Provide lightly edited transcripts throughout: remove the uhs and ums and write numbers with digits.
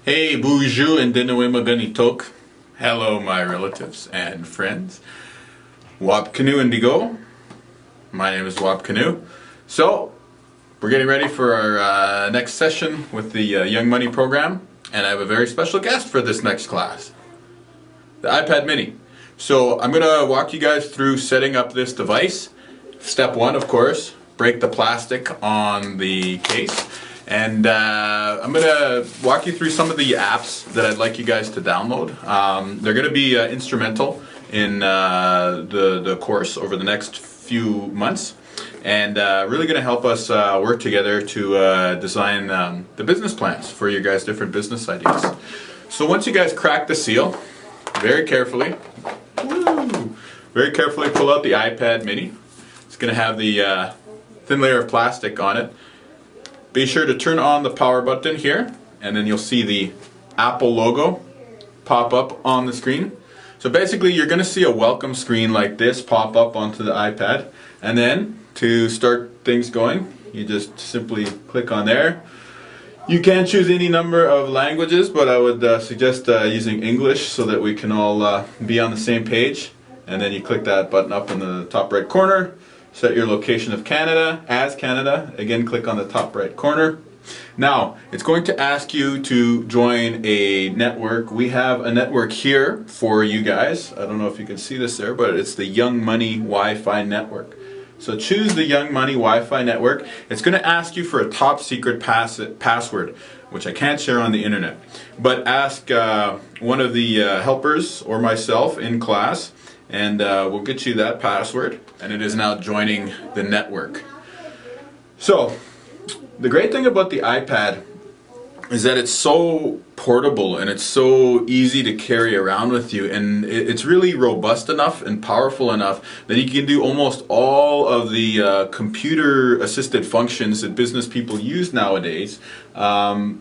Hey, bonjour and dinawima ganitok. Hello, my relatives and friends. Wap Canoe Indigo. My name is Wap Canoe. So, we're getting ready for our next session with the Young Money program, and I have a very special guest for this next class, the iPad mini. So, I'm going to walk you guys through setting up this device. Step one, of course, break the plastic on the case. And I'm going to walk you through some of the apps that I'd like you guys to download. They're going to be instrumental in the course over the next few months, and really going to help us work together to design the business plans for your guys' different business ideas. So once you guys crack the seal, very carefully pull out the iPad mini. It's going to have the thin layer of plastic on it. Be sure to turn on the power button here, and then you'll see the Apple logo pop up on the screen. So basically you're going to see a welcome screen like this pop up onto the iPad, and then to start things going you just simply click on there. You can choose any number of languages, but I would suggest using English so that we can all be on the same page. And then you click that button up in the top right corner. Set your location of Canada as Canada. Again, click on the top right corner. Now, it's going to ask you to join a network. We have a network here for you guys. I don't know if you can see this there, but it's the Young Money Wi-Fi network. So choose the Young Money Wi-Fi network. It's going to ask you for a top secret password, which I can't share on the internet. But ask one of the helpers or myself in class, and we'll get you that password. And it is now joining the network. So, the great thing about the iPad is that it's so portable and it's so easy to carry around with you, and it's really robust enough and powerful enough that you can do almost all of the computer assisted functions that business people use nowadays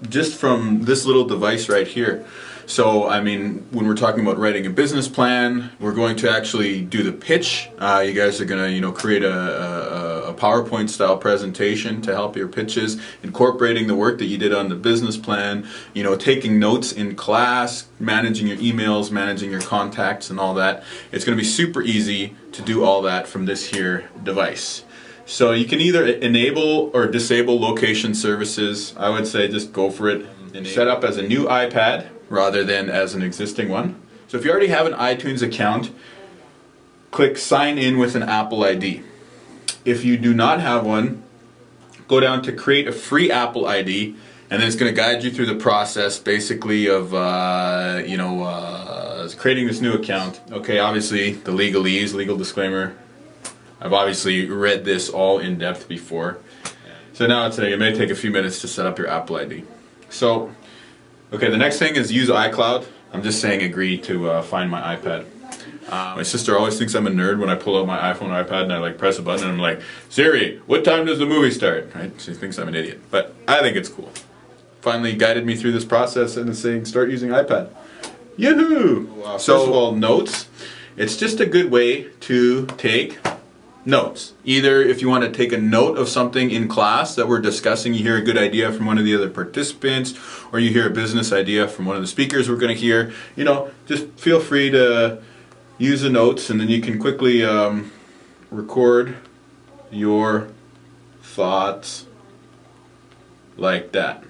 just from this little device right here. So, I mean, when we're talking about writing a business plan, we're going to actually do the pitch. You guys are going to, create a PowerPoint style presentation to help your pitches, incorporating the work that you did on the business plan, taking notes in class, managing your emails, managing your contacts and all that. It's going to be super easy to do all that from this here device. So you can either enable or disable location services. I would say just go for it. Set up as a new iPad rather than as an existing one. So if you already have an iTunes account, click sign in with an Apple ID. If you do not have one, go down to create a free Apple ID, and then it's going to guide you through the process basically of creating this new account. Okay, obviously the legalese, legal disclaimer. I've obviously read this all in depth before. So now it may take a few minutes to set up your Apple ID. So, okay, the next thing is use iCloud. I'm just saying agree to find my iPad. My sister always thinks I'm a nerd when I pull out my iPhone or iPad and I press a button and I'm like, Siri, what time does the movie start? Right? She thinks I'm an idiot, but I think it's cool. Finally guided me through this process and is saying start using iPad. Yoo-hoo! So, first of all, notes. It's just a good way to take notes. Either if you want to take a note of something in class that we're discussing, you hear a good idea from one of the other participants, or you hear a business idea from one of the speakers we're going to hear, just feel free to use the notes, and then you can quickly record your thoughts like that.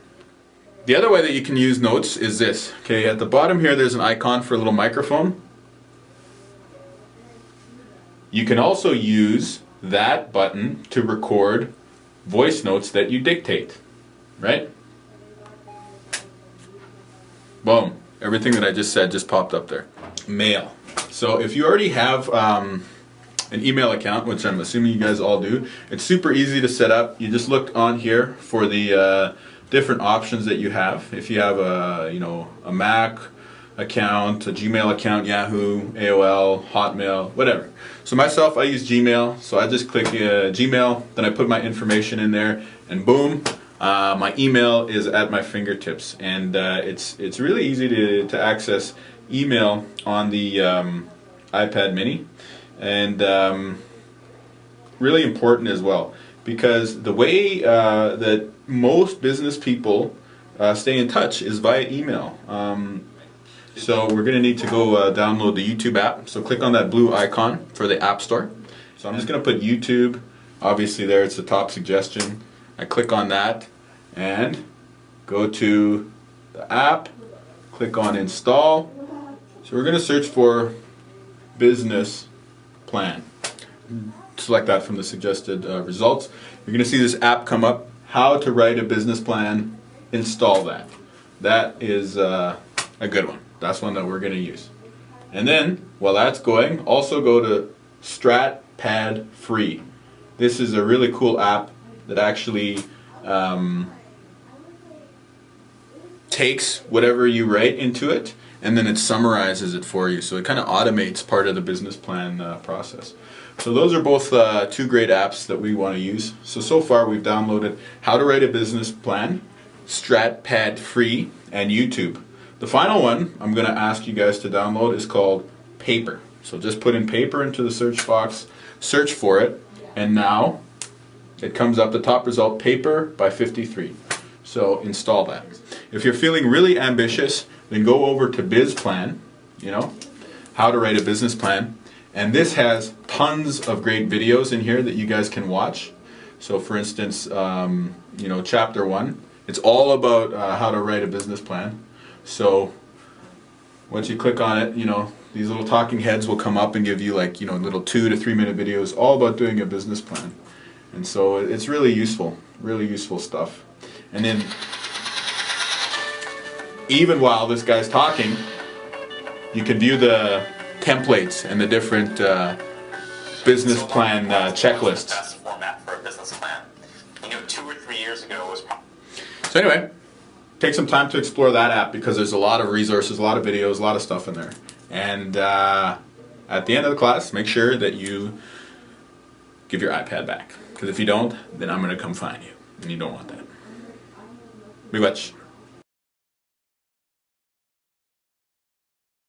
The other way that you can use notes is this. Okay, at the bottom here there's an icon for a little microphone. You can also use that button to record voice notes that you dictate, right? Boom. Everything that I just said just popped up there. Mail. So if you already have an email account, which I'm assuming you guys all do, it's super easy to set up. You just look on here for the different options that you have. If you have a Mac account, a Gmail account, Yahoo, AOL, Hotmail, whatever. So myself, I use Gmail, so I just click Gmail, then I put my information in there, and boom, my email is at my fingertips. And it's really easy to access email on the iPad mini, and really important as well, because the way that most business people stay in touch is via email. So we're going to need to go download the YouTube app. So click on that blue icon for the App Store. So I'm just going to put YouTube. Obviously there it's the top suggestion. I click on that and go to the app. Click on install. So we're going to search for business plan. Select that from the suggested results. You're going to see this app come up. How to write a business plan. Install that. That is a good one. That's one that we're going to use. And then, while that's going, also go to StratPad Free. This is a really cool app that actually takes whatever you write into it and then it summarizes it for you. So it kind of automates part of the business plan process. So those are both two great apps that we want to use. So far we've downloaded How to Write a Business Plan, StratPad Free, and YouTube. The final one I'm going to ask you guys to download is called Paper. So just put in Paper into the search box, search for it, and now it comes up the top result, Paper by 53. So install that. If you're feeling really ambitious, then go over to BizPlan, How to Write a Business Plan. And this has tons of great videos in here that you guys can watch. So for instance, chapter 1, it's all about how to write a business plan. So once you click on it, these little talking heads will come up and give you little 2 to 3 minute videos all about doing a business plan. And so it's really useful stuff. And then even while this guy's talking, you can view the templates and the different business plan checklists. Best format for a business plan. 2 or 3 years ago was. So anyway, take some time to explore that app because there's a lot of resources, a lot of videos, a lot of stuff in there. And at the end of the class, make sure that you give your iPad back. Because if you don't, then I'm going to come find you. And you don't want that. Miigwech.